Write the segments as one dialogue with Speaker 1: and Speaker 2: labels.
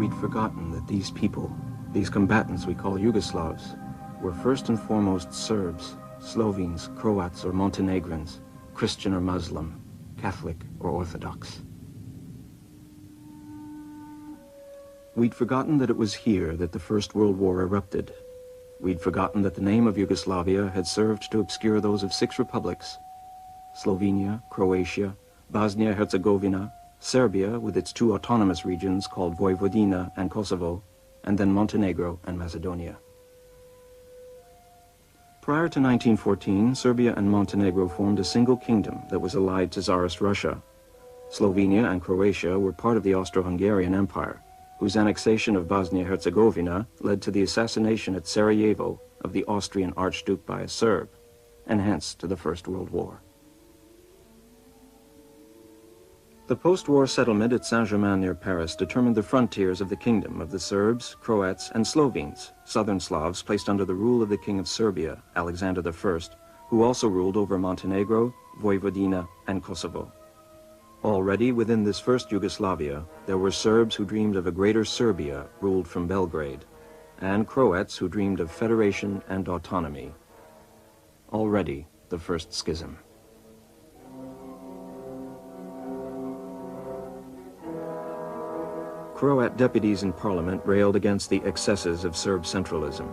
Speaker 1: We'd forgotten that these people, these combatants we call Yugoslavs, were first and foremost Serbs, Slovenes, Croats, or Montenegrins, Christian or Muslim, Catholic or Orthodox. We'd forgotten that it was here that the First World War erupted. We'd forgotten that the name of Yugoslavia had served to obscure those of 6 republics: Slovenia, Croatia, Bosnia-Herzegovina, Serbia with its 2 autonomous regions called Vojvodina and Kosovo, and then Montenegro and Macedonia. Prior to 1914, Serbia and Montenegro formed a single kingdom that was allied to Tsarist Russia. Slovenia and Croatia were part of the Austro-Hungarian Empire, whose annexation of Bosnia-Herzegovina led to the assassination at Sarajevo of the Austrian Archduke by a Serb, and hence to the First World War. The post-war settlement at Saint-Germain near Paris determined the frontiers of the kingdom of the Serbs, Croats, and Slovenes, southern Slavs placed under the rule of the King of Serbia, Alexander I, who also ruled over Montenegro, Vojvodina, and Kosovo. Already within this first Yugoslavia, there were Serbs who dreamed of a greater Serbia ruled from Belgrade, and Croats who dreamed of federation and autonomy. Already the first schism. Croat deputies in parliament railed against the excesses of Serb centralism.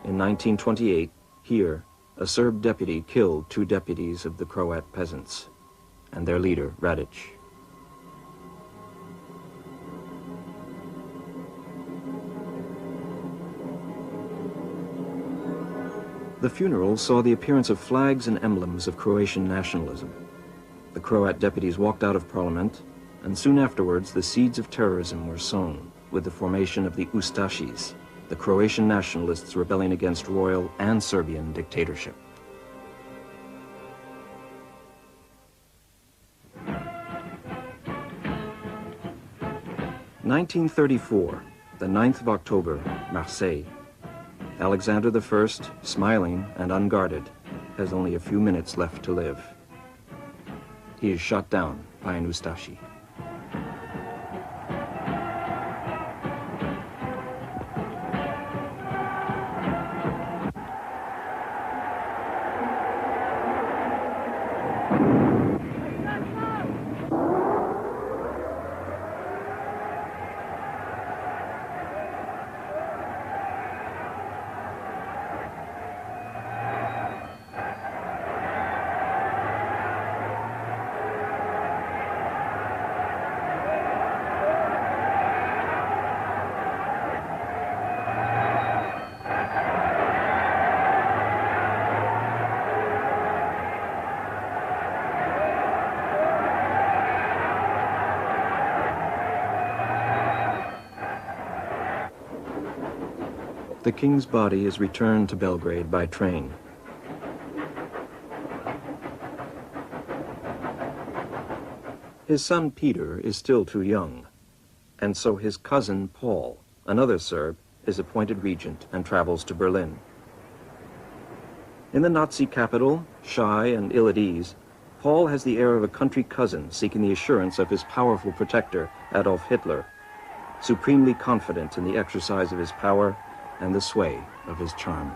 Speaker 1: In 1928, here, a Serb deputy killed 2 deputies of the Croat peasants, and their leader, Radic. The funeral saw the appearance of flags and emblems of Croatian nationalism. The Croat deputies walked out of parliament, and soon afterwards the seeds of terrorism were sown with the formation of the Ustašis, the Croatian nationalists rebelling against royal and Serbian dictatorship. (1934), the 9th of October, Marseille. Alexander I, smiling and unguarded, has only a few minutes left to live. He is shot down by an Ustaši. The king's body is returned to Belgrade by train. His son Peter is still too young, and so his cousin Paul, another Serb, is appointed regent and travels to Berlin. In the Nazi capital, shy and ill at ease, Paul has the air of a country cousin seeking the assurance of his powerful protector, Adolf Hitler, supremely confident in the exercise of his power and the sway of his charm.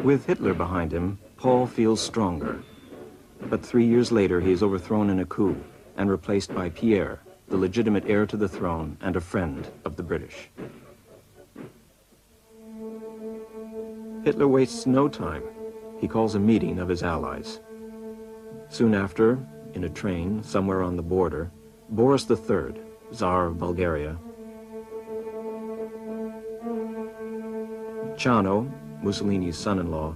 Speaker 1: With Hitler behind him, Paul feels stronger. But 3 years later, he is overthrown in a coup and replaced by Pierre, the legitimate heir to the throne and a friend of the British. Hitler wastes no time. He calls a meeting of his allies. Soon after, in a train somewhere on the border, Boris III, Tsar of Bulgaria, Chano, Mussolini's son-in-law,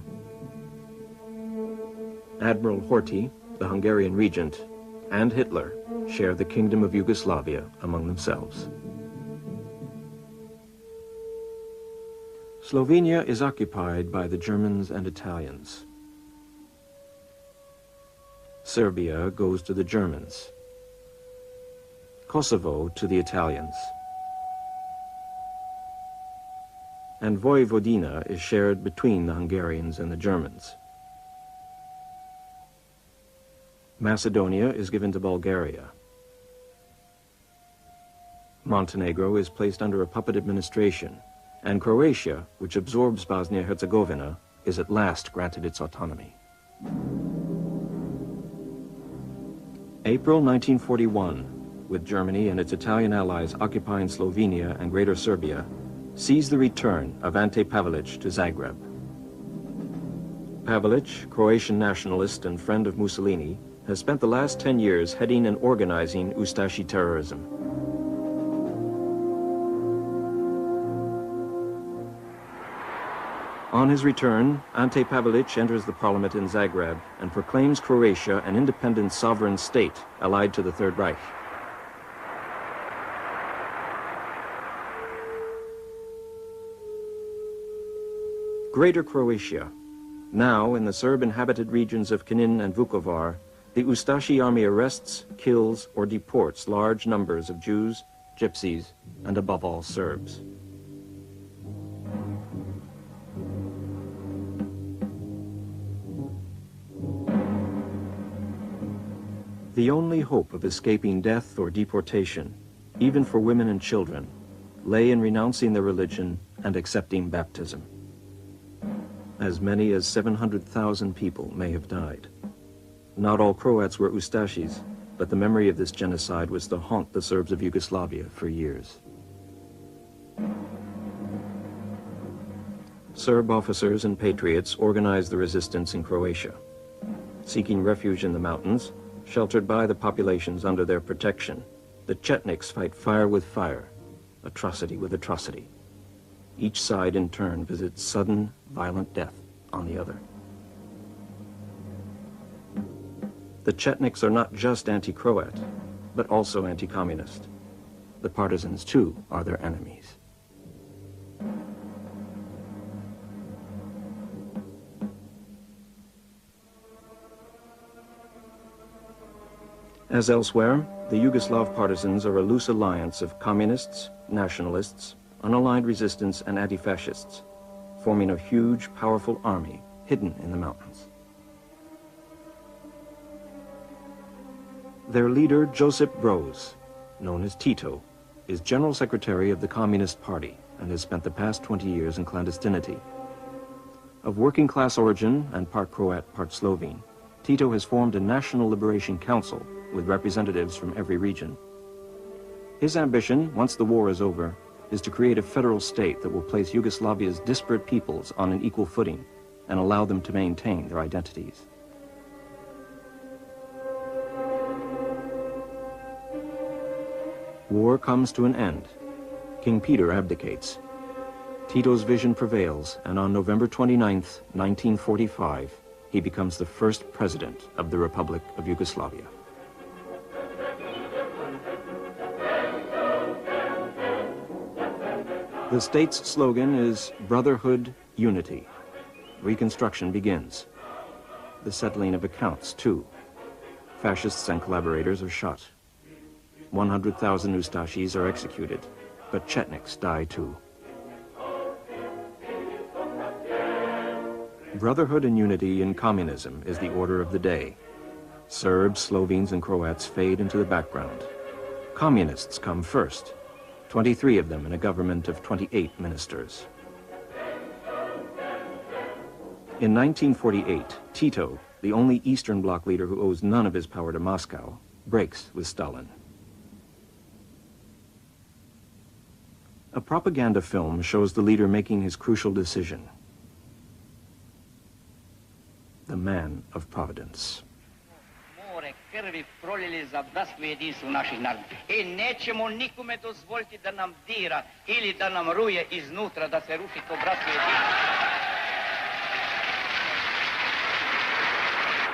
Speaker 1: Admiral Horthy, the Hungarian regent, and Hitler share the Kingdom of Yugoslavia among themselves. Slovenia is occupied by the Germans and Italians. Serbia goes to the Germans. Kosovo to the Italians. And Vojvodina is shared between the Hungarians and the Germans. Macedonia is given to Bulgaria. Montenegro is placed under a puppet administration, and Croatia, which absorbs Bosnia-Herzegovina, is at last granted its autonomy. April 1941, with Germany and its Italian allies occupying Slovenia and Greater Serbia, sees the return of Ante Pavelić to Zagreb. Pavelić, Croatian nationalist and friend of Mussolini, has spent the last 10 years heading and organizing Ustashi terrorism. On his return, Ante Pavelić enters the parliament in Zagreb and proclaims Croatia an independent sovereign state allied to the Third Reich. Greater Croatia. Now, in the Serb-inhabited regions of Knin and Vukovar, the Ustashi army arrests, kills, or deports large numbers of Jews, Gypsies, and above all Serbs. The only hope of escaping death or deportation, even for women and children, lay in renouncing their religion and accepting baptism. As many as 700,000 people may have died. Not all Croats were Ustashis, but the memory of this genocide was to haunt the Serbs of Yugoslavia for years. Serb officers and patriots organized the resistance in Croatia. Seeking refuge in the mountains, sheltered by the populations under their protection, the Chetniks fight fire with fire, atrocity with atrocity. Each side in turn visits sudden, violent death on the other. The Chetniks are not just anti-Croat, but also anti-communist. The partisans, too, are their enemies. As elsewhere, the Yugoslav partisans are a loose alliance of communists, nationalists, unaligned resistance, and anti-fascists, forming a huge, powerful army hidden in the mountains. Their leader, Josip Broz, known as Tito, is General Secretary of the Communist Party and has spent the past 20 years in clandestinity. Of working-class origin and part Croat, part Slovene, Tito has formed a National Liberation Council with representatives from every region. His ambition, once the war is over, is to create a federal state that will place Yugoslavia's disparate peoples on an equal footing and allow them to maintain their identities. War comes to an end. King Peter abdicates. Tito's vision prevails, and on November 29, 1945, he becomes the first president of the Republic of Yugoslavia. The state's slogan is Brotherhood, Unity. Reconstruction begins. The settling of accounts, too. Fascists and collaborators are shot. 100,000 Ustashis are executed, but Chetniks die too. Brotherhood and unity in communism is the order of the day. Serbs, Slovenes, and Croats fade into the background. Communists come first, 23 of them in a government of 28 ministers. In 1948, Tito, the only Eastern Bloc leader who owes none of his power to Moscow, breaks with Stalin. A propaganda film shows the leader making his crucial decision. The man of Providence.
Speaker 2: More krvi proljeli za bratstvo i jedinstvo naših naroda. I nećemo nikome dozvoliti da nam dira ili da nam ruje iznutra, da se ruši to bratstvo i jedinstvo.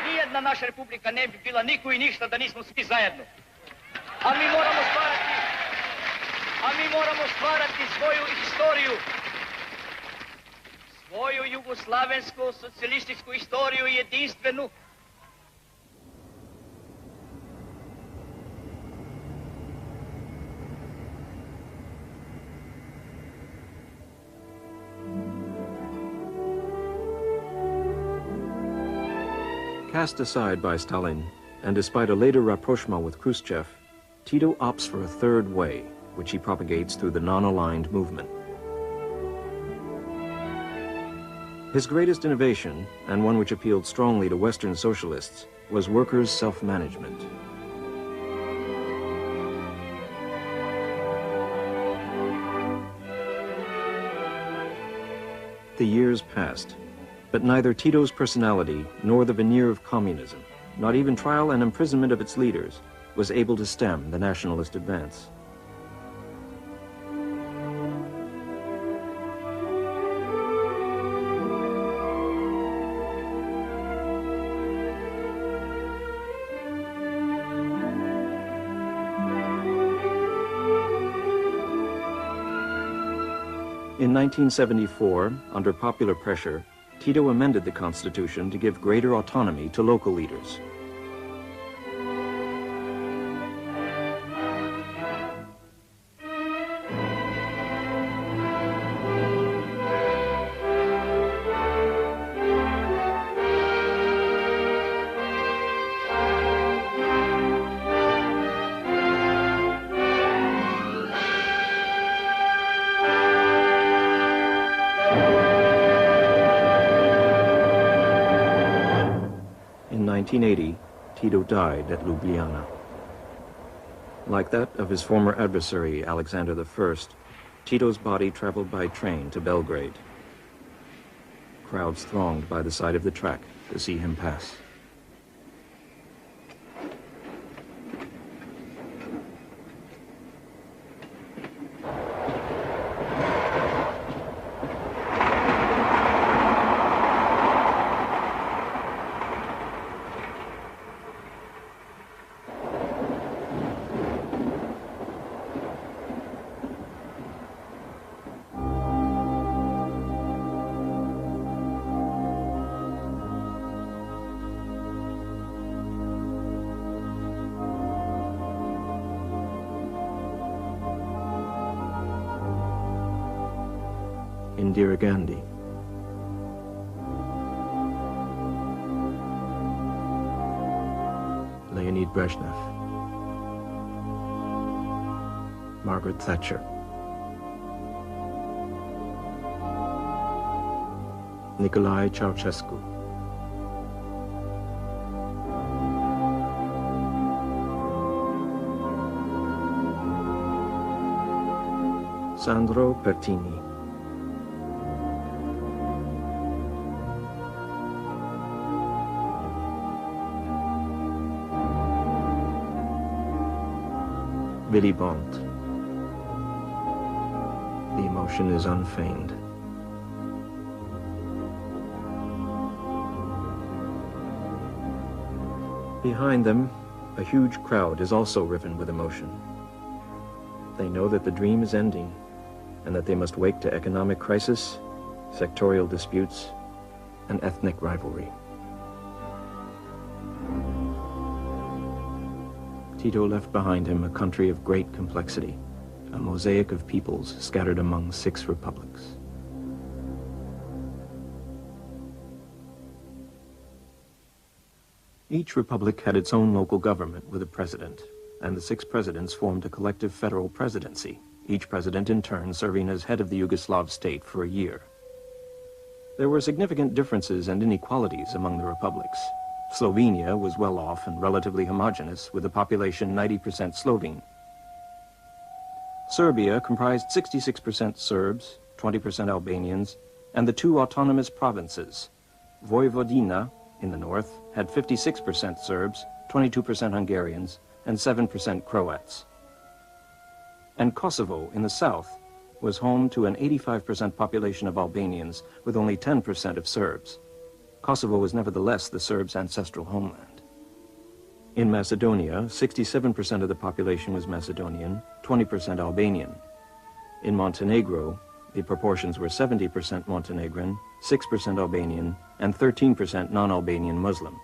Speaker 2: Nijedna naša republika ne bi bila niko i ništa da nismo svi zajedno. A mi moramo stvarati svoju istoriju. svoju jugoslavensku socijalističku istoriju jedinstvenu.
Speaker 1: Cast aside by Stalin, and despite a later rapprochement with Khrushchev, Tito opts for a third way, which he propagates through the non-aligned movement. His greatest innovation, and one which appealed strongly to Western socialists, was workers' self-management. The years passed, but neither Tito's personality nor the veneer of communism, not even trial and imprisonment of its leaders, was able to stem the nationalist advance. In 1974, under popular pressure, Tito amended the Constitution to give greater autonomy to local leaders. In 1980, Tito died at Ljubljana. Like that of his former adversary, Alexander I, Tito's body traveled by train to Belgrade. Crowds thronged by the side of the track to see him pass. Indira Gandhi. Leonid Brezhnev. Margaret Thatcher. Nicolae Ceausescu. Sandro Pertini. Willy Brandt. The emotion is unfeigned. Behind them, a huge crowd is also riven with emotion. They know that the dream is ending, and that they must wake to economic crisis, sectorial disputes, and ethnic rivalry. Tito left behind him a country of great complexity, a mosaic of peoples scattered among 6 republics. Each republic had its own local government with a president, and the 6 presidents formed a collective federal presidency, each president in turn serving as head of the Yugoslav state for a year. There were significant differences and inequalities among the republics. Slovenia was well off and relatively homogeneous, with a population 90% Slovene. Serbia comprised 66% Serbs, 20% Albanians, and the 2 autonomous provinces. Vojvodina, in the north, had 56% Serbs, 22% Hungarians, and 7% Croats. And Kosovo, in the south, was home to an 85% population of Albanians, with only 10% of Serbs. Kosovo was nevertheless the Serbs' ancestral homeland. In Macedonia, 67% of the population was Macedonian, 20% Albanian. In Montenegro, the proportions were 70% Montenegrin, 6% Albanian, and 13% non-Albanian Muslim.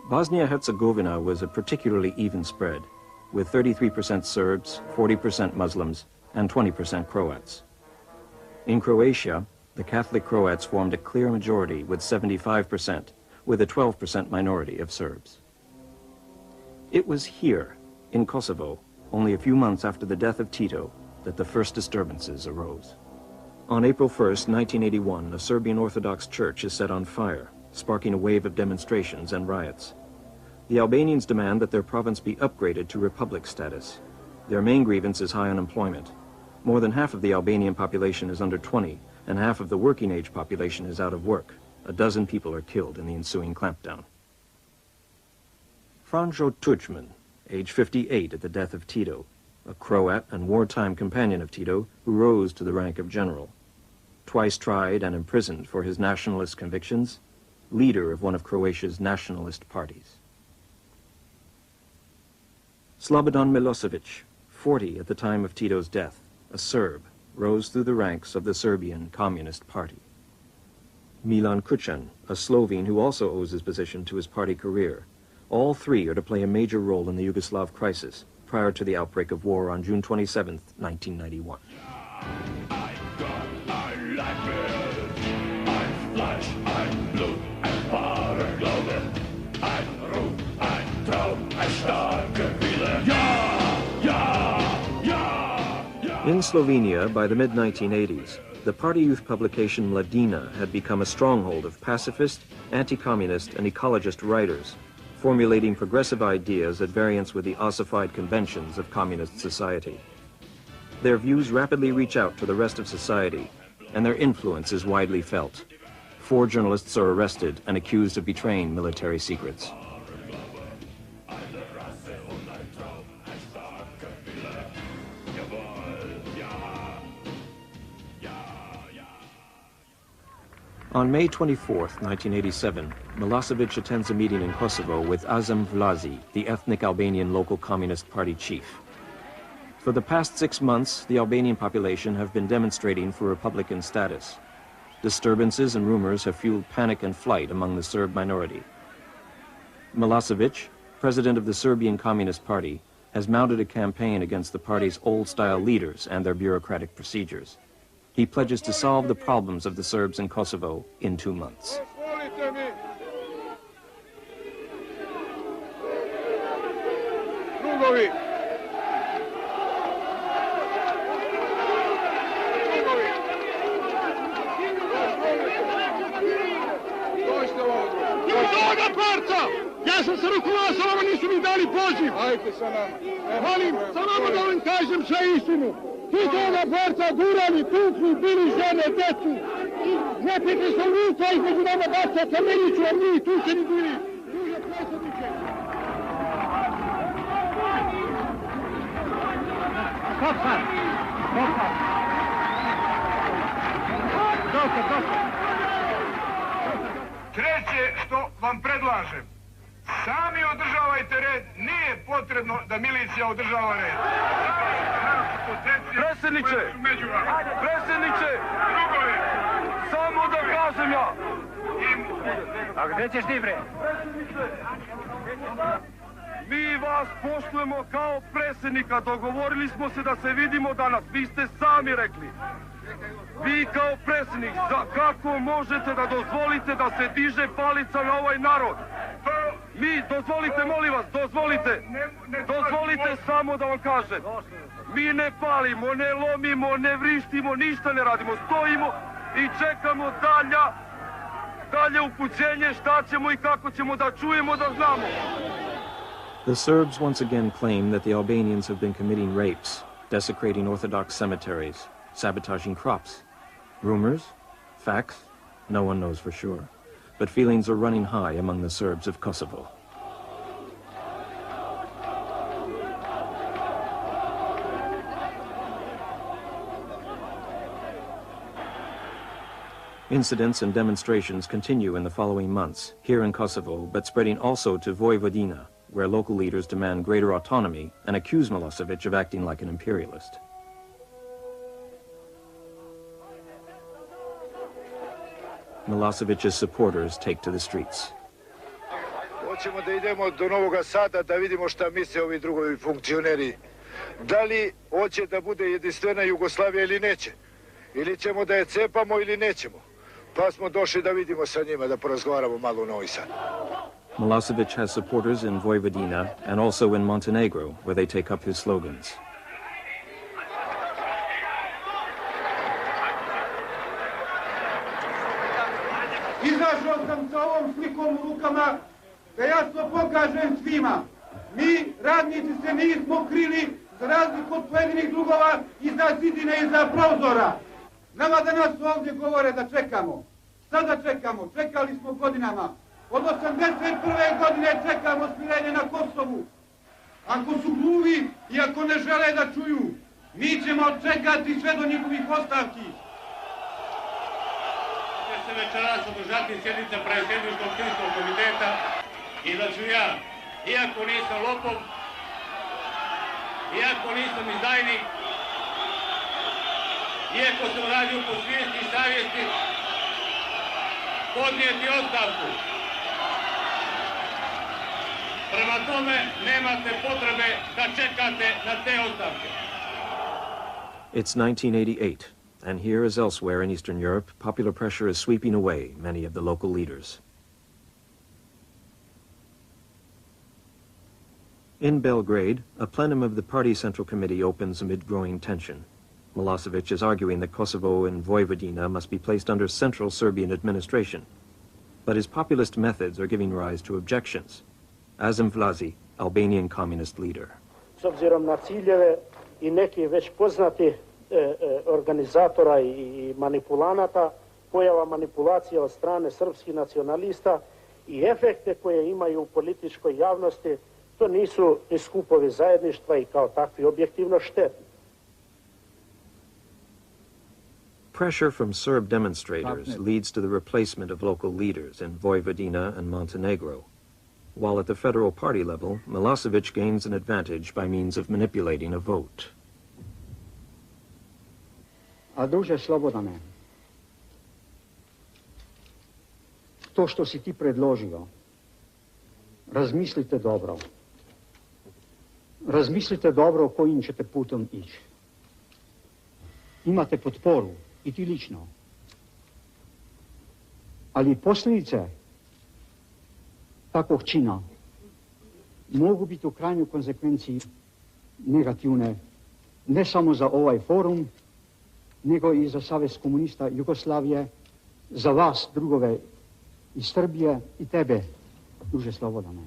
Speaker 1: Bosnia-Herzegovina was a particularly even spread, with 33% Serbs, 40% Muslims, and 20% Croats. In Croatia, the Catholic Croats formed a clear majority with 75%, with a 12% minority of Serbs. It was here, in Kosovo, only a few months after the death of Tito, that the first disturbances arose. On April 1st, 1981, a Serbian Orthodox church is set on fire, sparking a wave of demonstrations and riots. The Albanians demand that their province be upgraded to republic status. Their main grievance is high unemployment. More than half of the Albanian population is under 20, and half of the working age population is out of work. A dozen people are killed in the ensuing clampdown. Franjo Tuđman, age 58 at the death of Tito, a Croat and wartime companion of Tito who rose to the rank of general. Twice tried and imprisoned for his nationalist convictions, leader of one of Croatia's nationalist parties. Slobodan Milosevic, 40 at the time of Tito's death, a Serb, rose through the ranks of the Serbian Communist Party. Milan Kucan, a Slovene who also owes his position to his party career. All three are to play a major role in the Yugoslav crisis prior to the outbreak of war on June 27, 1991. In Slovenia, by the mid-1980s, the party youth publication Mladina had become a stronghold of pacifist, anti-communist, and ecologist writers, formulating progressive ideas at variance with the ossified conventions of communist society. Their views rapidly reach out to the rest of society, and their influence is widely felt. 4 journalists are arrested and accused of betraying military secrets. On May 24, 1987, Milosevic attends a meeting in Kosovo with Azam Vlasi, the ethnic Albanian local Communist Party chief. For the past 6 months, the Albanian population have been demonstrating for Republican status. Disturbances and rumors have fueled panic and flight among the Serb minority. Milosevic, president of the Serbian Communist Party, has mounted a campaign against the party's old-style leaders and their bureaucratic procedures. He pledges to solve the problems of the Serbs in Kosovo in 2 months.
Speaker 3: Ja sam se rukovao sa vama, nisu mi dali poziv.
Speaker 4: Ajde sa nama.
Speaker 3: Molim, sa vama da vam kažem sve istinu. Titova borca gurali, tukli, bili žene, decu. Neprijatelj sam ruka između nama baca kameniću, a mi tučeni bili. Druže predsjedniče. Stop sad. Stop sad. Dosta.
Speaker 4: Treće što vam predlažem, sami održavajte red, nije potrebno da milicija održava red.
Speaker 3: Predsjedniče! Predsjedniče! Samo da kažem ja!
Speaker 2: A gdje ćeš ti, bre?
Speaker 3: Mi vas poštujemo kao predsjednika, dogovorili smo se da se vidimo danas, vi ste sami rekli. Vi kao predsjednik, kako možete da dozvolite da se diže palica na ovaj narod? Mi, dozvolite, molim vas, dozvolite samo da vam kažem. Mi ne palimo, ne lomimo, ne vrištimo, ništa ne radimo, stojimo i čekamo dalje upućenje šta ćemo i kako ćemo da čujemo, da znamo.
Speaker 1: The Serbs once again claim that the Albanians have been committing rapes, desecrating Orthodox cemeteries, sabotaging crops. Rumors? Facts? No one knows for sure. But feelings are running high among the Serbs of Kosovo. Incidents and demonstrations continue in the following months, here in Kosovo, but spreading also to Vojvodina, where local leaders demand greater autonomy and accuse Milosevic of acting like an imperialist. Milosevic's supporters take to the streets.
Speaker 5: Hoćemo da idemo do Novog Sada da vidimo šta misle ovi drugi funkcioneri. Da li hoće da bude jedinstvena Jugoslavija ili neće? Ili ćemo da je cepamo ili nećemo? Pa smo došli da vidimo sa njima, da porazgovaramo malo u Novi Sad.
Speaker 1: Milosevic has supporters in Vojvodina and also in Montenegro, where they take up his slogans.
Speaker 6: Izašao sam sa ovom slikom u rukama da jasno pokažem svima. Mi, radnici, se nismo krili za razliku od pojedinih drugova iza zidine i iza prozora. Nama danas ovdje govore da čekamo. Sada čekamo, čekali smo godinama. Od 81. godine čekamo smirenje na Kosovu. Ako su gluvi i ako ne žele da čuju, mi ćemo čekati sve do njihovih ostavki.
Speaker 7: Će se večeras održati sjednica predsjedničkog Krimskog komiteta i da ću ja, iako nisam lopov, iako nisam izdajnik, iako sam radio po svijesti i savjesti, podnijeti ostavku. Prema tome, nemate potrebe da čekate na te ostavke.
Speaker 1: It's 1988, and here as elsewhere in Eastern Europe, popular pressure is sweeping away many of the local leaders. In Belgrade, a plenum of the Party Central Committee opens amid growing tension. Milosevic is arguing that Kosovo and Vojvodina must be placed under central Serbian administration. But his populist methods are giving rise to objections. Azem Vlasi, Albanian communist leader.
Speaker 8: S obzirom na ciljeve i neki već poznati organizatora i manipulanata, pojava manipulacija od strane srpskih nacionalista i efekte koje imaju u političkoj javnosti, to nisu ni skupovi zajedništva i kao takvi objektivno štetni.
Speaker 1: Pressure from Serb demonstrators leads to the replacement of local leaders in Vojvodina and Montenegro, while at the federal party level, Milosevic gains an advantage by means of manipulating a vote.
Speaker 9: A druže Slobodane, to što si ti predložio, razmislite dobro. Razmislite dobro kojim ćete putom ići. Imate potporu, i ti lično. Ali posljedice takvog čina mogu biti u krajnjoj konsekvenciji negativne, ne samo za ovaj forum, nego i za Savez komunista Jugoslavije, za vas, drugove iz Srbije i tebe, druže Slobodane.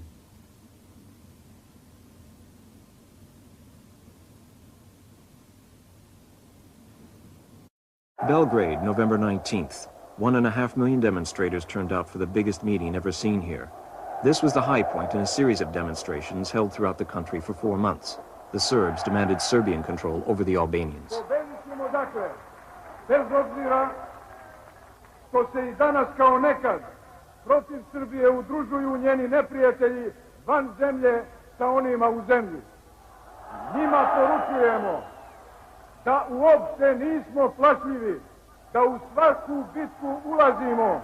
Speaker 1: Belgrade, November 19th. 1.5 million demonstrators turned out for the biggest meeting ever seen here. This was the high point in a series of demonstrations held throughout the country for 4 months. The Serbs demanded Serbian control over the Albanians.
Speaker 3: Dakle, bez obzira što se i danas kao nekad protiv Srbije udružuju njeni neprijatelji van zemlje sa onima u zemlji. Njima poručujemo da uopšte nismo plašljivi, da u svaku bitku ulazimo.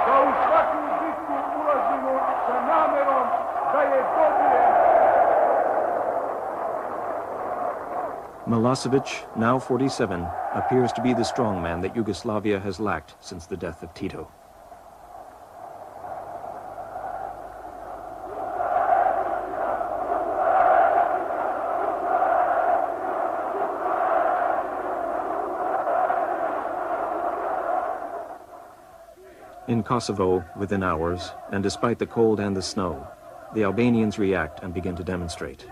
Speaker 3: Da u svaku bitku ulazimo sa namerom da je dobijemo.
Speaker 1: Milosevic, now 47, appears to be the strongman that Yugoslavia has lacked since the death of Tito. In Kosovo, within hours, and despite the cold and the snow, the Albanians react and begin to demonstrate.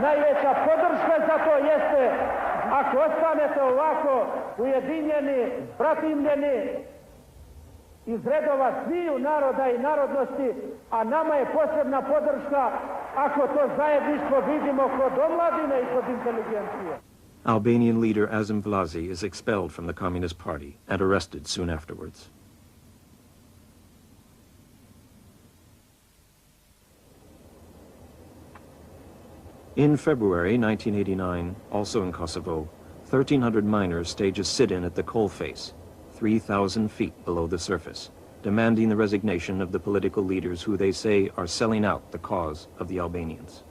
Speaker 8: Najveća podrška za to jeste Ako ostanete ovako ujedinjeni, bratimljeni, iz redova sviju naroda i narodnosti, a nama je posebna podrška ako to zajedništvo vidimo kod omladine i kod inteligencije.
Speaker 1: Albanian leader Azim Vlasi is expelled from the Communist Party and arrested soon afterwards. In February 1989, also in Kosovo, 1,300 miners stage a sit-in at the coalface, 3,000 feet below the surface, demanding the resignation of the political leaders who they say are selling out the cause of the Albanians.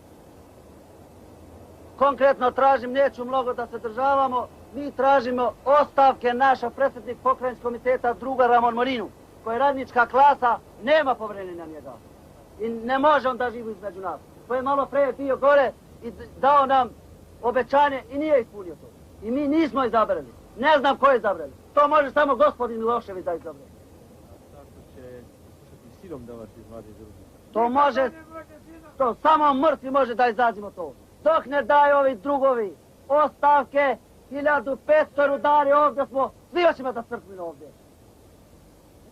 Speaker 10: Konkretno tražim, neću mnogo da se državamo, mi tražimo ostavke naša predsjednik pokrajinskog komiteta druga Ramon Morinu, koja je radnička klasa, nema povjerenja na njega. I ne može on da živi između nas. Koji je malo pre bio gore i dao nam obećanje i nije ispunio to. I mi nismo izabrali. Ne znam ko je izabrali. To može samo gospodin Milošević da izabrali. To može, to samo mrtvi može da izađemo to. Dok ne daju ovi drugovi ostavke, 1500 rudari ovdje smo, svi hoćemo da crkvimo ovdje.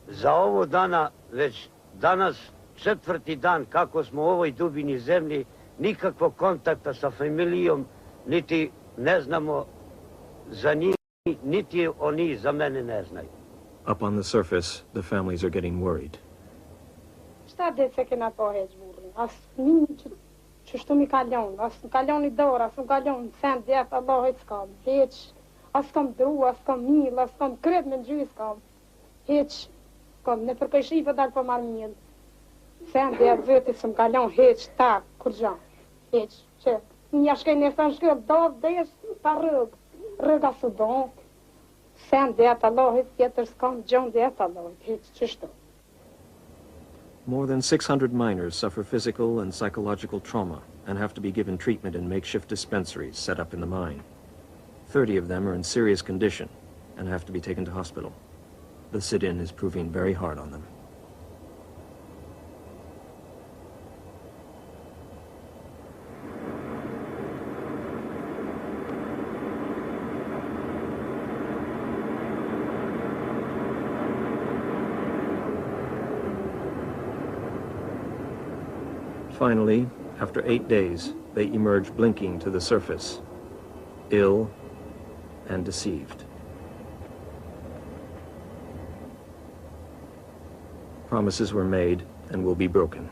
Speaker 11: Za ovo dana, već danas 4. dan kako smo u ovoj dubini zemlji, nikakvog kontakta sa familijom, niti ne znamo za njih, niti oni za mene ne znaju.
Speaker 1: Up on the surface, the families are getting worried.
Speaker 12: Šta dece ke na to heq burrin? As min që mi kalon, as kalon I dorë, as kalon sen djetë, Allahit s'kam, heq, as kam dru, as kam mil, as kam kret me gjys kam, heq, kam, në përkëshive dalë për marë mil, sen djetë vëti s'm kalon, heq, ta, kur gjan, heq, që, një shkej nësën shkej, dovë desh, ta rëga së don, sen djetë, Allahit tjetër s'kam, gjon djetë, Allahit, heq, qështu.
Speaker 1: More than 600 miners suffer physical and psychological trauma and have to be given treatment in makeshift dispensaries set up in the mine. 30 of them are in serious condition and have to be taken to hospital. The sit-in is proving very hard on them. Finally, after 8 days, they emerge blinking to the surface, ill and deceived. Promises were made and will be broken.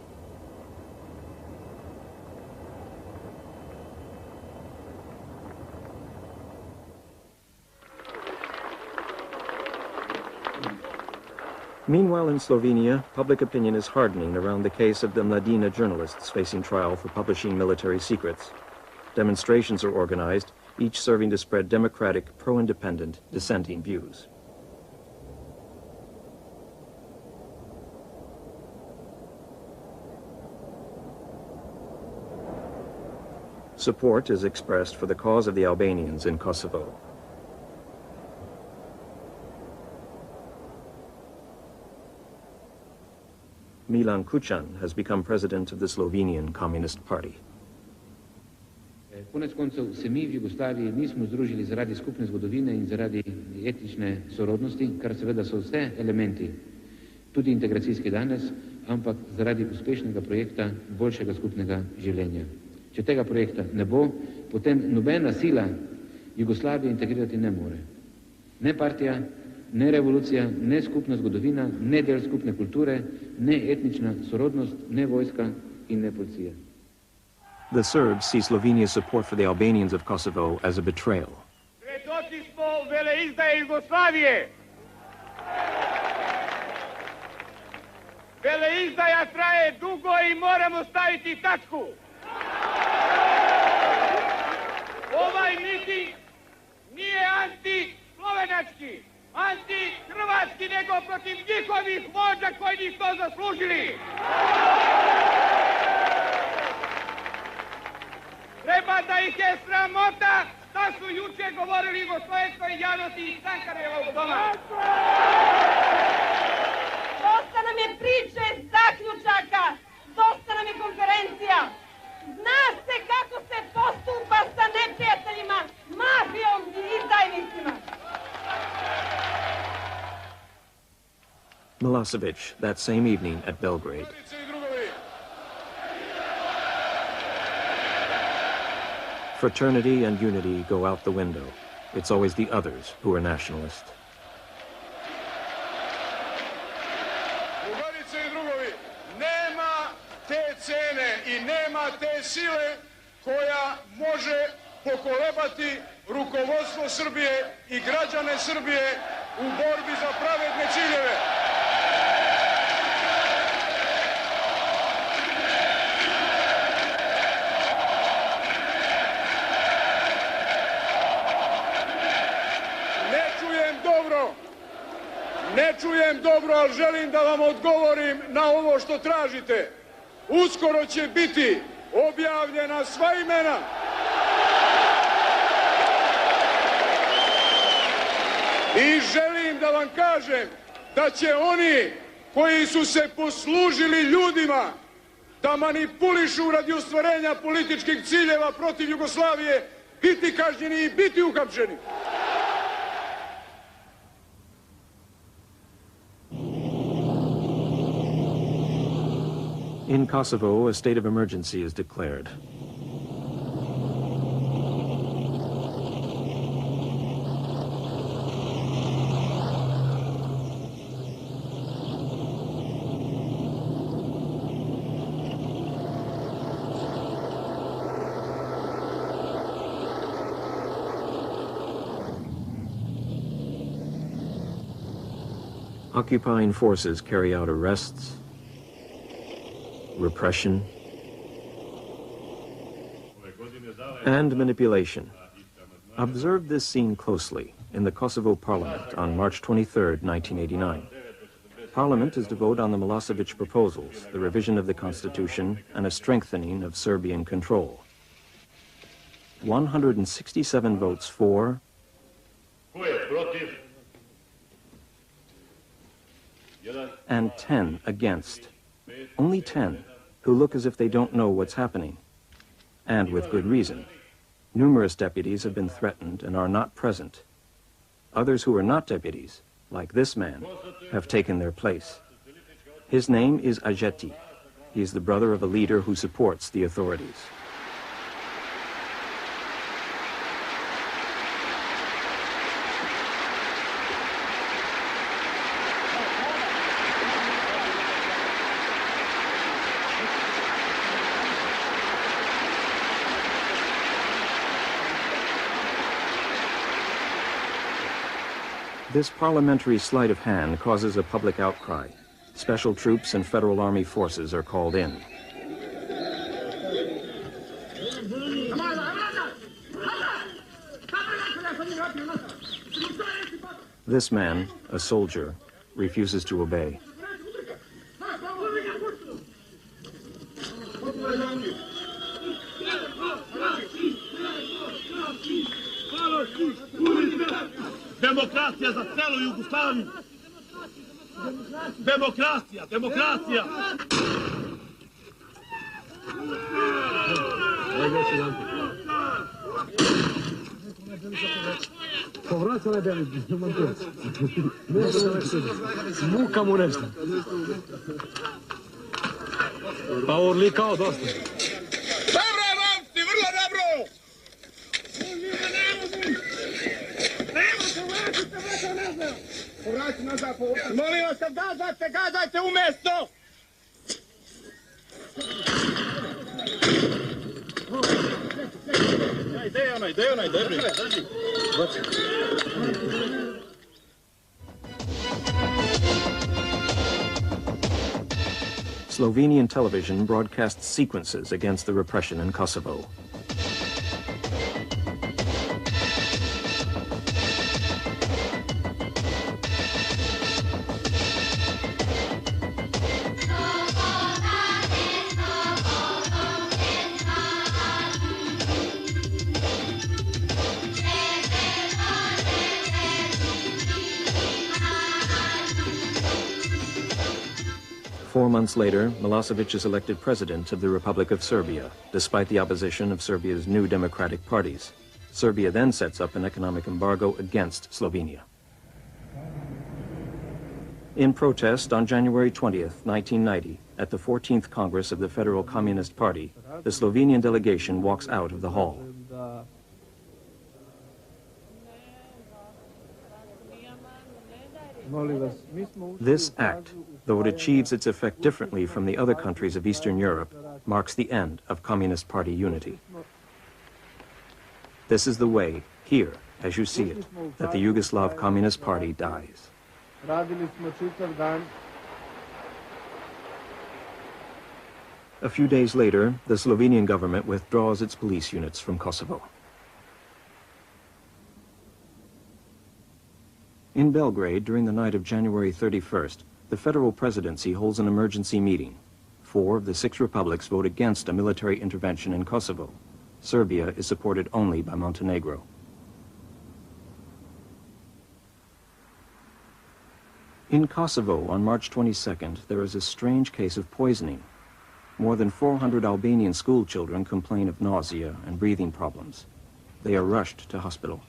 Speaker 1: Meanwhile, in Slovenia, public opinion is hardening around the case of the Mladina journalists facing trial for publishing military secrets. Demonstrations are organized, each serving to spread democratic, pro-independent, dissenting views. Support is expressed for the cause of the Albanians in Kosovo. Milan Kucan has become president of the Slovenian Communist Party.
Speaker 13: Konec koncev se mi v Jugoslaviji nismo združili zaradi skupne zgodovine in zaradi etnične sorodnosti, kar seveda so vse elementi, tudi integracijski danes, ampak zaradi uspešnega projekta boljšega skupnega življenja. Če tega projekta ne bo, potem nobena sila Jugoslavije integrirati ne more. Ne partija, ne revolucija, ne skupna zgodovina, ne del skupne kulture, ne etnična sorodnost, ne vojska in ne policija.
Speaker 1: The Serbs see Slovenia's support for the Albanians of Kosovo as a betrayal.
Speaker 4: Svjedoci smo veleizdaje Jugoslavije. Veleizdaja traje dugo I moramo staviti tačku. Ovaj miting nije anti-slovenački, anti-hrvatski, nego protiv njihovih vođa koji njih to zaslužili. Treba da ih je sramota da su juče govorili Jugoslovenskoj javnosti iz Sankarevog doma.
Speaker 14: Dosta nam je priče, zaključaka, dosta nam je konferencija. Zna se kako se postupa sa neprijateljima, mafijom,
Speaker 1: Milosevic that same evening at Belgrade. Fraternity and unity go out the window. It's always the others who are nationalist.
Speaker 4: Drugarice I drugovi, nema te cene I nema te sile koja može pokolebati rukovodstvo Srbije I građane Srbije u borbi za pravedne ciljeve. Ne čujem dobro, ali želim da vam odgovorim na ovo što tražite. Uskoro će biti objavljena sva imena. I želim da vam kažem da će oni koji su se poslužili ljudima da manipulišu radi ostvarenja političkih ciljeva protiv Jugoslavije biti kažnjeni I biti uhapšeni.
Speaker 1: In Kosovo, a state of emergency is declared. Occupying forces carry out arrests, repression, and manipulation. Observe this scene closely in the Kosovo Parliament on March 23, 1989. Parliament is to vote on the Milosevic proposals, the revision of the constitution, and a strengthening of Serbian control. 167 votes for, and 10 against. Only 10 who look as if they don't know what's happening. And with good reason. Numerous deputies have been threatened and are not present. Others who are not deputies, like this man, have taken their place. His name is Ajeti. He is the brother of a leader who supports the authorities. This parliamentary sleight of hand causes a public outcry. Special troops and Federal Army forces are called in. This man, a soldier, refuses to obey.
Speaker 15: Demokracija za celu Jugoslaviju. Demokracija, demokracija.
Speaker 16: Povraća na beli, muka mu nešto. Pa orli kao dosta.
Speaker 4: Dobro, momci, vrlo dobro! Povrati nazad, molim vas, kad gazajte umjesto! Ide onaj, drži.
Speaker 1: Slovenian television broadcasts sequences against the repression in Kosovo. Four months later, Milosevic is elected president of the Republic of Serbia, despite the opposition of Serbia's new democratic parties. Serbia then sets up an economic embargo against Slovenia. In protest, on January 20th, 1990, at the 14th Congress of the Federal Communist Party, the Slovenian delegation walks out of the hall. This act, though it achieves its effect differently from the other countries of Eastern Europe, marks the end of Communist Party unity. This is the way, here, as you see it, that the Yugoslav Communist Party dies. A few days later, the Slovenian government withdraws its police units from Kosovo. In Belgrade, during the night of January 31st, the federal presidency holds an emergency meeting. 4 of the 6 republics vote against a military intervention in Kosovo. Serbia is supported only by Montenegro. In Kosovo, on March 22nd, there is a strange case of poisoning. More than 400 Albanian school children complain of nausea and breathing problems. They are rushed to hospital.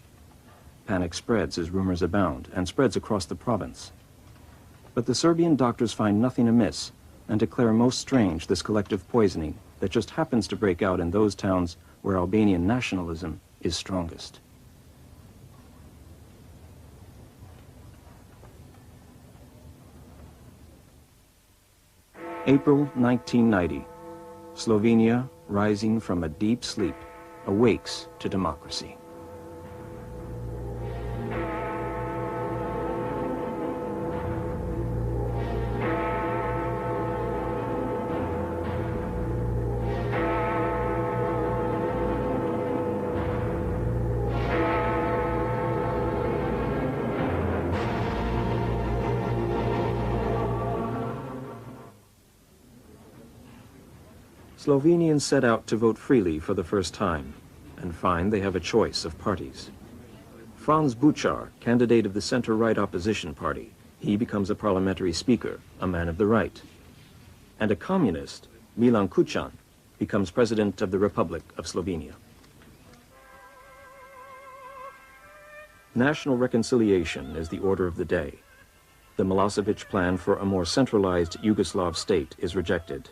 Speaker 1: Panic spreads as rumors abound and spreads across the province. But the Serbian doctors find nothing amiss and declare most strange this collective poisoning that just happens to break out in those towns where Albanian nationalism is strongest. April 1990. Slovenia, rising from a deep sleep, awakes to democracy. Slovenians set out to vote freely for the first time and find they have a choice of parties. Franz Buchar, candidate of the center-right opposition party, he becomes a parliamentary speaker, a man of the right. And a communist, Milan Kucan, becomes president of the Republic of Slovenia. National reconciliation is the order of the day. The Milosevic plan for a more centralized Yugoslav state is rejected.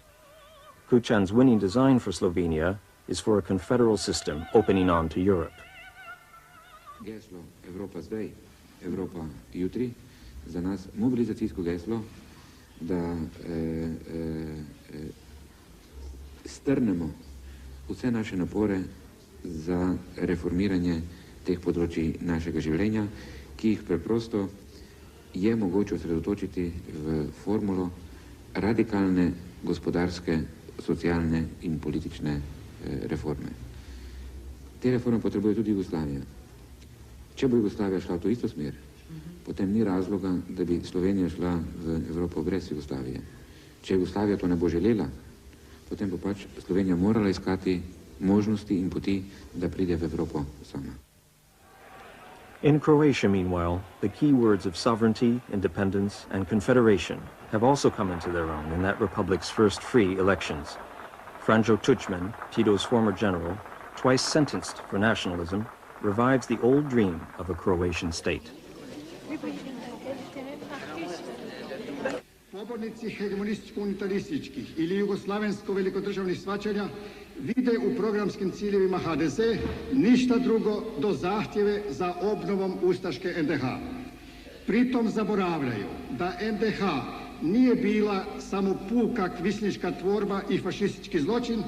Speaker 1: Kucan's winning design for Slovenia is for a confederal system opening on to Europe.
Speaker 13: Geslo Evropa zdaj, Evropa jutri, za nas mobilizacijsko geslo, da strnemo vse naše napore za reformiranje teh področij našega življenja, ki jih preprosto je mogoče osredotočiti v formulo radikalne gospodarske, socialne in politične reforme. Te reforme potrebuje tudi Jugoslavija. Če bo Jugoslavija šla v to isto smer, potem ni razloga, da bi Slovenija šla v Evropo brez Jugoslavije. Če Jugoslavija to ne bo želela, potem bo pač Slovenija morala iskati možnosti in poti, da pride v Evropo sama.
Speaker 1: In Croatia, meanwhile, the key words of sovereignty, independence, and confederation have also come into their own in that republic's first free elections. Franjo Tuđman, Tito's former general, twice sentenced for nationalism, revives the old dream of a Croatian state.
Speaker 17: Pobornici hegemonističko-unitarističkih ili jugoslavensko-velikodržavnih shvaćanja vide u programskim ciljevima HDZ ništa drugo do zahtjeve za obnovom ustaške NDH. Pritom zaboravljaju da NDH nije bila samo puka kvislinška tvorba i fašistički zločin,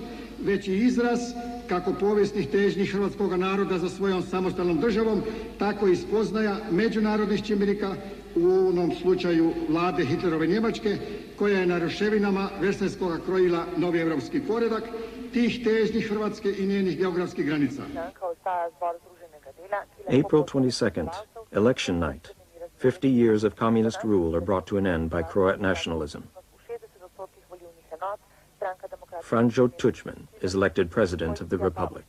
Speaker 17: već i izraz kako povijesnih težnji hrvatskog naroda za svojom samostalnom državom, tako i spoznaja međunarodnih čimbenika, u ovom slučaju vlade Hitlerove Njemačke, koja je na ruševinama Versajskoga krojila novi evropski poredak, tih težnji Hrvatske i njenih geografskih granica.
Speaker 1: April 22nd, election night. 50 years of communist rule are brought to an end by Croat nationalism. Franjo Tuđman is elected president of the republic.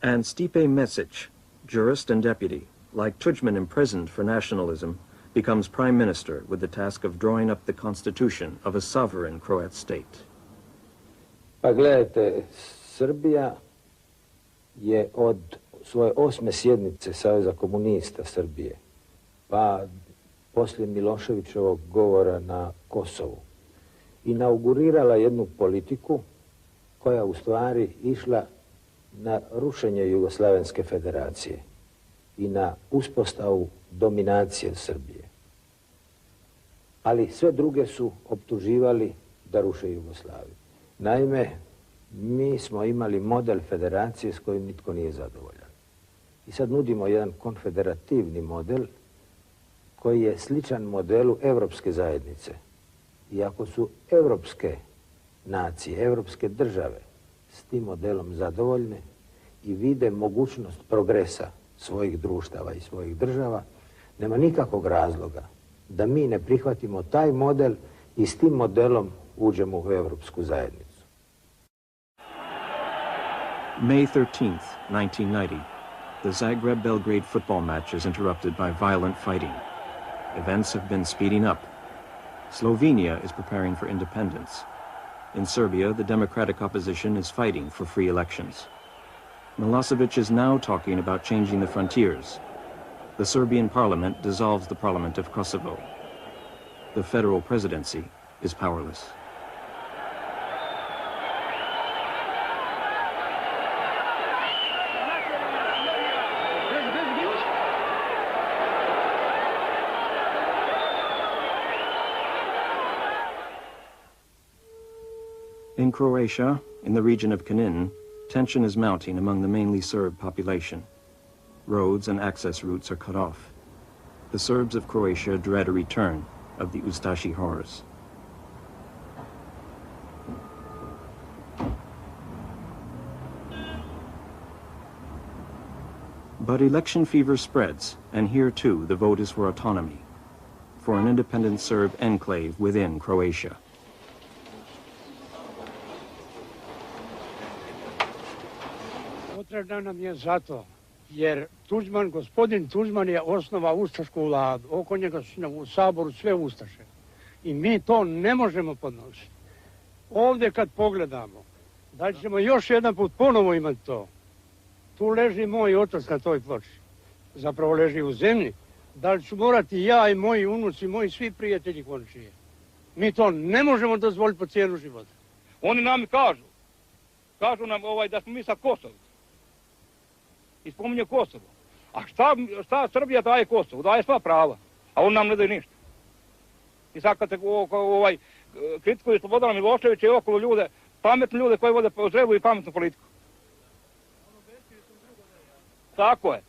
Speaker 1: And Stipe Mesic, jurist and deputy, like Tuđman imprisoned for nationalism, becomes prime minister with the task of drawing up the constitution of a sovereign Croat state.
Speaker 18: Pa gledajte, Srbija je od svoje 8. sjednice Saveza komunista Srbije, pa poslije Miloševićevog govora na Kosovu, inaugurirala jednu politiku koja u stvari išla na rušenje Jugoslavenske federacije i na uspostavu dominacije Srbije. Ali sve druge su optuživali da ruše Jugoslaviju. Naime, mi smo imali model federacije s kojim nitko nije zadovoljan. I sad nudimo jedan konfederativni model koji je sličan modelu Evropske zajednice. I ako su evropske nacije, evropske države s tim modelom zadovoljne i vide mogućnost progresa svojih društava i svojih država, nema nikakvog razloga da mi ne prihvatimo taj model i s tim modelom uđemo u Evropsku zajednicu.
Speaker 1: May 13th, 1990. The Zagreb-Belgrade football match is interrupted by violent fighting. Events have been speeding up. Slovenia is preparing for independence. In Serbia, the democratic opposition is fighting for free elections. Milosevic is now talking about changing the frontiers. The Serbian parliament dissolves the parliament of Kosovo. The federal presidency is powerless. In Croatia, in the region of Knin, tension is mounting among the mainly Serb population. Roads and access routes are cut off. The Serbs of Croatia dread a return of the Ustashi horrors. But election fever spreads, and here too the vote is for autonomy, for an independent Serb enclave within Croatia.
Speaker 19: Potrebna nam je zato, jer gospodin Tuđman je osnova ustašku vladu. Oko njega su u Saboru sve ustaše. I mi to ne možemo podnositi. Ovdje kad pogledamo, da li ćemo još jedan put ponovo imati to. Tu leži moj otac na toj ploči. Zapravo leži u zemlji. Da li ću morati ja i moji unuci, moji svi prijatelji končije. Mi to ne možemo dozvoliti po cijenu života.
Speaker 20: Oni nam kažu nam da smo mi sa Kosovom. I spominje Kosovo. A šta Srbija daje Kosovo? Daje sva prava. A on nam ne daje ništa. I sad kad se kritikuju Slobodana Miloševića i okolo ljude, pametne ljude koji vode zrelu i pametnu politiku. Tako je.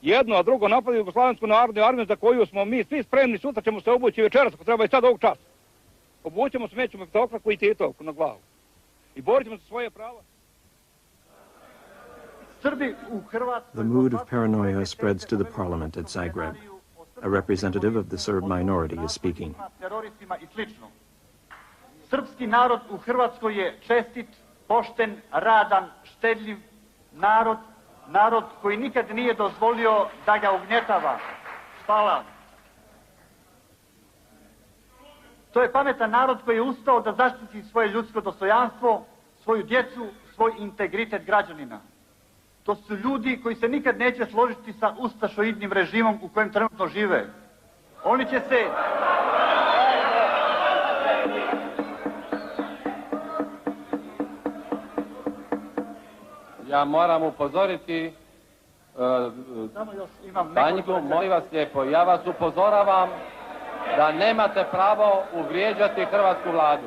Speaker 20: Jedno, a drugo napadi Jugoslavensku narodnu armiju za koju smo mi svi spremni, sutra ćemo se obući večeras, ako treba i sad ovog časa. Obućemo se, mećemo petokraku i titovku na glavu. I borit ćemo se svoje prava.
Speaker 1: The mood of paranoia spreads to the parliament at Zagreb. A representative of the Serb minority is speaking.
Speaker 21: Srpski narod u Hrvatskoj je čestit, pošten, radan, štedljiv narod, narod koji nikad nije dozvolio da ga ugnjetava. Hvala. To je pametan narod koji je ustao da zaštiti svoje ljudsko dostojanstvo, svoju djecu, svoj integritet građanina. To su ljudi koji se nikad neće složiti sa ustašoidnim režimom u kojem trenutno žive. Oni će se...
Speaker 22: Ja moram upozoriti Tanjku, molim vas lijepo, ja vas upozoravam da nemate pravo uvrijeđati hrvatsku vladu.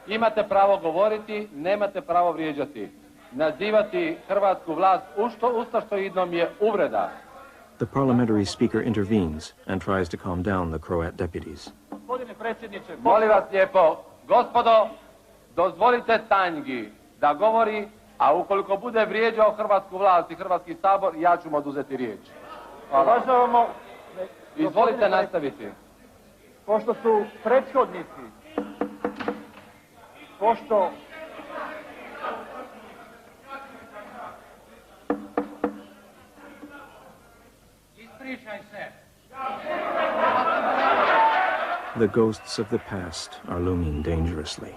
Speaker 22: Imate pravo govoriti, nemate pravo vrijeđati. Nazivati hrvatsku vlast ustašoidnom je uvreda.
Speaker 1: The parliamentary speaker intervenes and tries to calm down the Croat deputies.
Speaker 22: Molim vas lijepo, gospodo, dozvolite Tanjgi da govori, a ukoliko bude vrijeđao hrvatsku vlast i Hrvatski sabor, ja ću mu oduzeti riječ.
Speaker 21: Uvažavamo...
Speaker 22: Izvolite nastaviti.
Speaker 21: Pošto su prethodnici, pošto...
Speaker 1: The ghosts of the past are looming dangerously.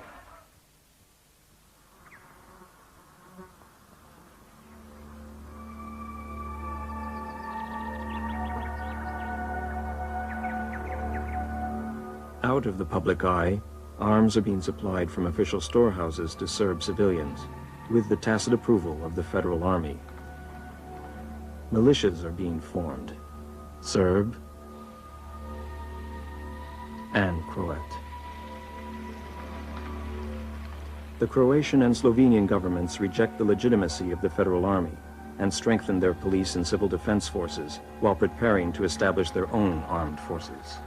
Speaker 1: Out of the public eye, arms are being supplied from official storehouses to Serb civilians, with the tacit approval of the Federal Army. Militias are being formed, Serb and Croat. The Croatian and Slovenian governments reject the legitimacy of the Federal Army and strengthen their police and civil defense forces while preparing to establish their own armed forces.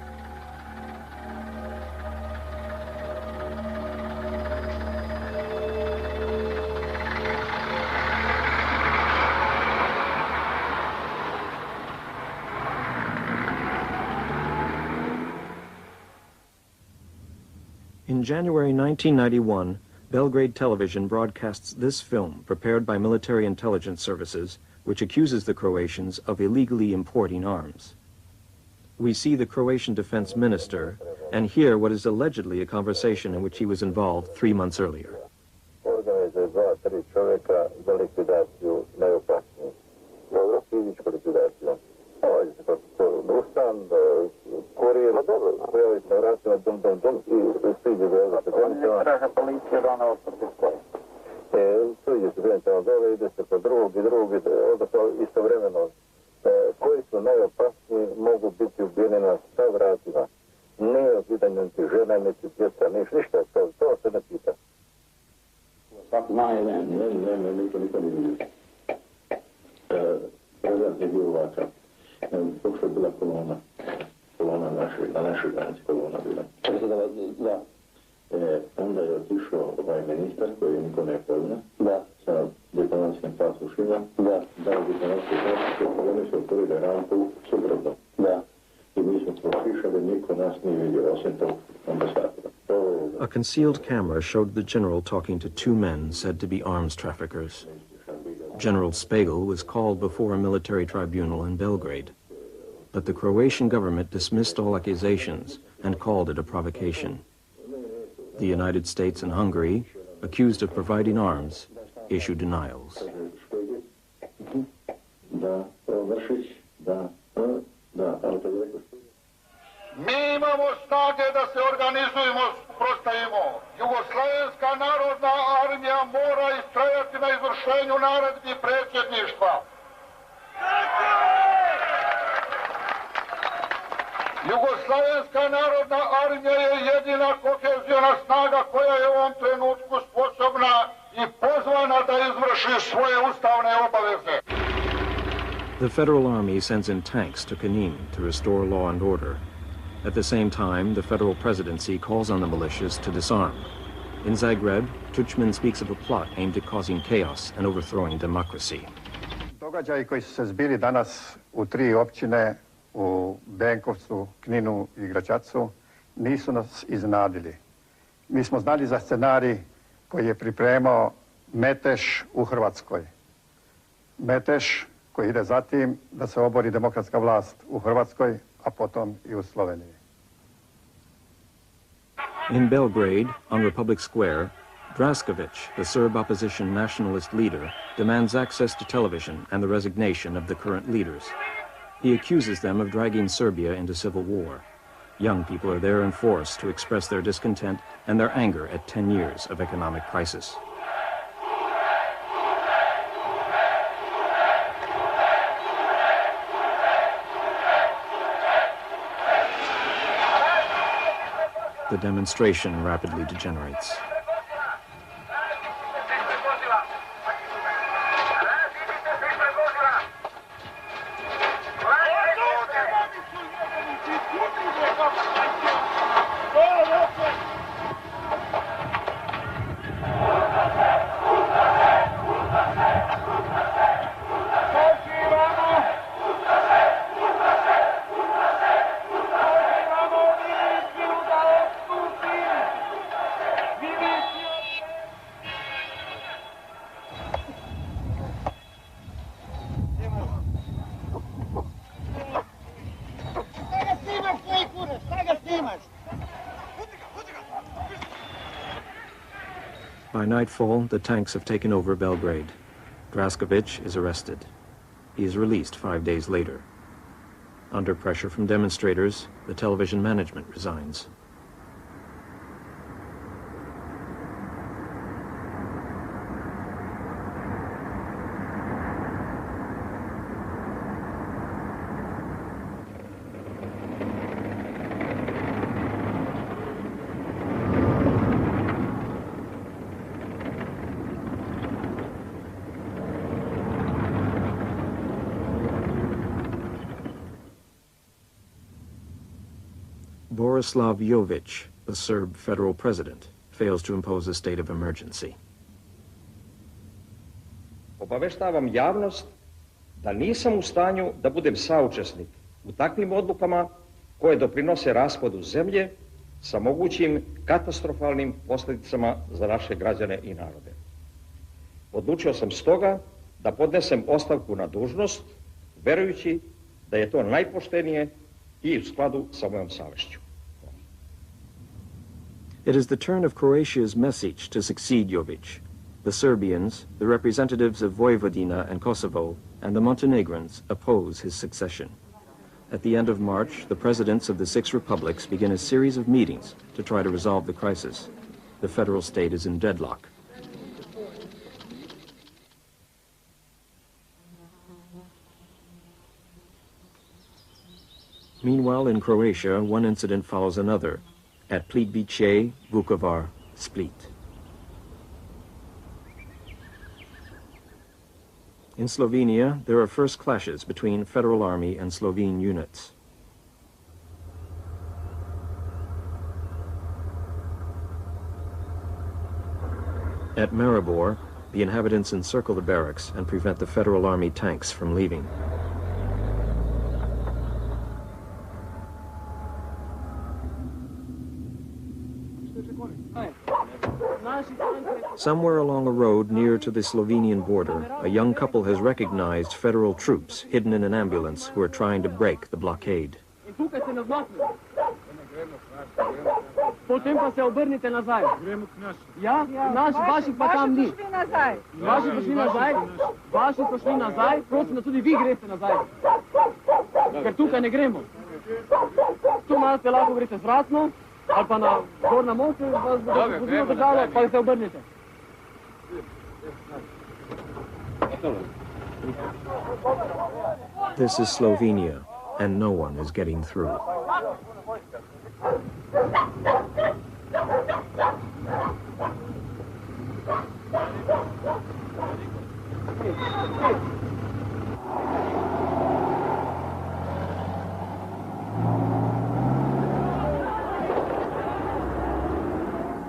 Speaker 1: In January 1991, Belgrade Television broadcasts this film prepared by military intelligence services, which accuses the Croatians of illegally importing arms. We see the Croatian defense minister and hear what is allegedly a conversation in which he was involved 3 months earlier.
Speaker 2: Organizuje 2-3 čovjeka za likvidaciju najopasnijih. Dobro, fizičku likvidaciju. Ustan, kurir, pojavi se na vratima, dom i stiđe do ovdje. Oni traže policija da ona otvrti stoji. Stiđe se eventualno dole, ide se po drugog, odnosno istovremeno. Koji su najopasniji mogu biti ubijeni na 100 vratima. Nije u pitanju niti žena, niti djeca, ništa, to se ne pita.
Speaker 5: Ne, niko ne vidio. Prezident je bio ovakav. Dok što je bila kolona na našoj granici kolona bila. Da. Onda je otišao ministar koji niko ne pozna, sa diplomatskim pasošima, dao diplomatske pasoše, oni su otvorili rampu suprotno. I mi smo prošišali, niko nas nije vidio, osim tog ambasadora.
Speaker 1: A concealed camera showed the general talking to 2 men said to be arms traffickers. General Spagel was called before a military tribunal in Belgrade, but the Croatian government dismissed all accusations and called it a provocation. The United States and Hungary, accused of providing arms, issued denials.
Speaker 23: Mi imamo snage da se organizujemo, prostajemo. Jugoslovenska narodna armija mora istrajati na izvršenju naredbi predsjedništva. Jugoslovenska narodna armija je jedina koheziona snaga koja je u ovom trenutku sposobna i pozvana da izvrši svoje ustavne obaveze.
Speaker 1: The Federal Army sends in tanks to Knin to restore law and order. At the same time, the federal presidency calls on the militias to disarm. In Zagreb, Tuđman speaks of a plot aimed at causing chaos and overthrowing democracy.
Speaker 24: Događaji koji su se zbili danas u 3 općine, u Benkovcu, Kninu i Gračacu, nisu nas iznenadili. Mi smo znali za scenarij koji je pripremao metež u Hrvatskoj. Metež koji ide za tim da se obori demokratska vlast u Hrvatskoj, a potom i u Sloveniji.
Speaker 1: In Belgrade, on Republic Square, Drasković, the Serb opposition nationalist leader, demands access to television and the resignation of the current leaders. He accuses them of dragging Serbia into civil war. Young people are there in force to express their discontent and their anger at 10 years of economic crisis. The demonstration rapidly degenerates. By nightfall, the tanks have taken over Belgrade. Drasković is arrested. He is released 5 days later. Under pressure from demonstrators, the television management resigns. Borislav Jović, the Serb federal president, fails to impose a state of emergency.
Speaker 3: Obaveštavam javnost da nisam u stanju da budem saučesnik u takvim odlukama koje doprinose raspadu zemlje sa mogućim katastrofalnim posljedicama za naše građane i narode. Odlučio sam stoga da podnesem ostavku na dužnost, verujući da je to najpoštenije i u skladu sa mojom savješću.
Speaker 1: It is the turn of Croatia's Mesić to succeed Jović. The Serbians, the representatives of Vojvodina and Kosovo, and the Montenegrins oppose his succession. At the end of March, the presidents of the 6 republics begin a series of meetings to try to resolve the crisis. The federal state is in deadlock. Meanwhile, in Croatia, one incident follows another, at Plitvice, Vukovar, Split. In Slovenia, there are first clashes between Federal Army and Slovene units. At Maribor, the inhabitants encircle the barracks and prevent the Federal Army tanks from leaving. Somewhere along a road near to the Slovenian border, a young couple has recognized federal troops hidden in an ambulance who are trying to break the blockade.
Speaker 6: Potem pa se obrnite nazaj. Ja, naši, vaši pa tam ni. Vaši pa šli nazaj, vaši pa šli nazaj, prosim, da tudi vi greste nazaj. Ker tukaj ne gremo. Tu malce lahko greste zvratno, ali pa na gor na most, vas bo pozivno držalo, pa se obrnite.
Speaker 1: This is Slovenia, and no one is getting through.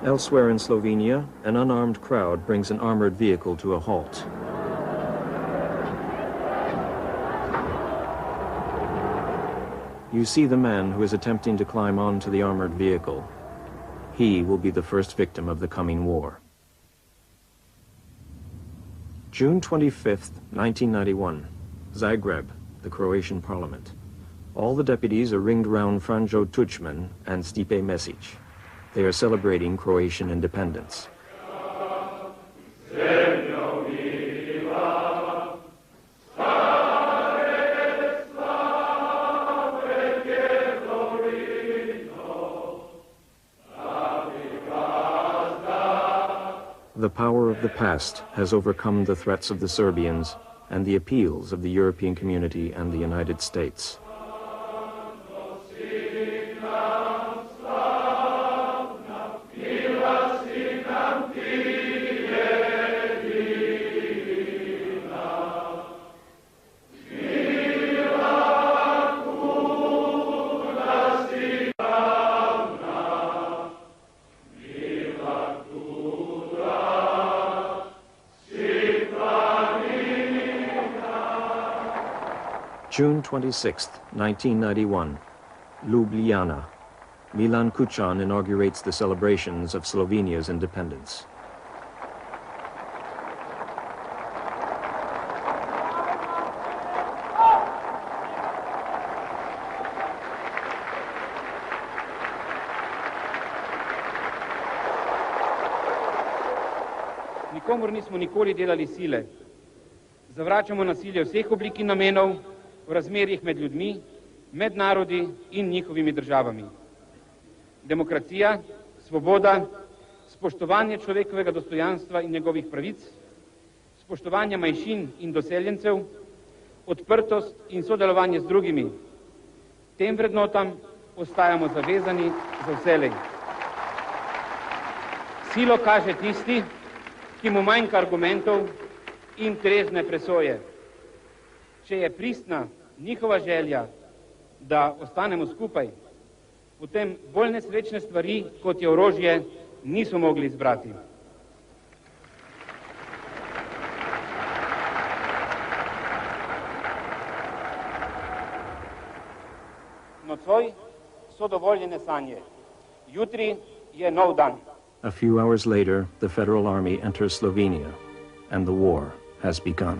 Speaker 1: Elsewhere in Slovenia, an unarmed crowd brings an armored vehicle to a halt. You see the man who is attempting to climb onto the armored vehicle. He will be the first victim of the coming war. June 25th, 1991, Zagreb, the Croatian parliament. All the deputies are ringed round Franjo Tuđman and Stipe Mesić. They are celebrating Croatian independence. The power of the past has overcome the threats of the Serbians and the appeals of the European community and the United States. June 26, 1991, Ljubljana. Milan Kučan inaugurates the celebrations of Slovenia's independence.
Speaker 7: Nikomor nismo nikoli delali sile. Zavračamo nasilje vseh oblik in namenov, v razmerjih med ljudmi, med narodi in njihovimi državami. Demokracija, svoboda, spoštovanje človekovega dostojanstva in njegovih pravic, spoštovanje manjšin in doseljencev, odprtost in sodelovanje z drugimi. Tem vrednotam ostajamo zavezani za vselej. Silo kaže tisti, ki mu manjka argumentov in trezne presoje. Če je pristna njihova želja, da ostanemo skupaj, potem bolj nesrečne stvari, kot je orožje, niso mogli izbrati. Nocoj so dovoljene sanje. Jutri je nov dan.
Speaker 1: A few hours later, the Federal Army enters Slovenia, and the war has begun.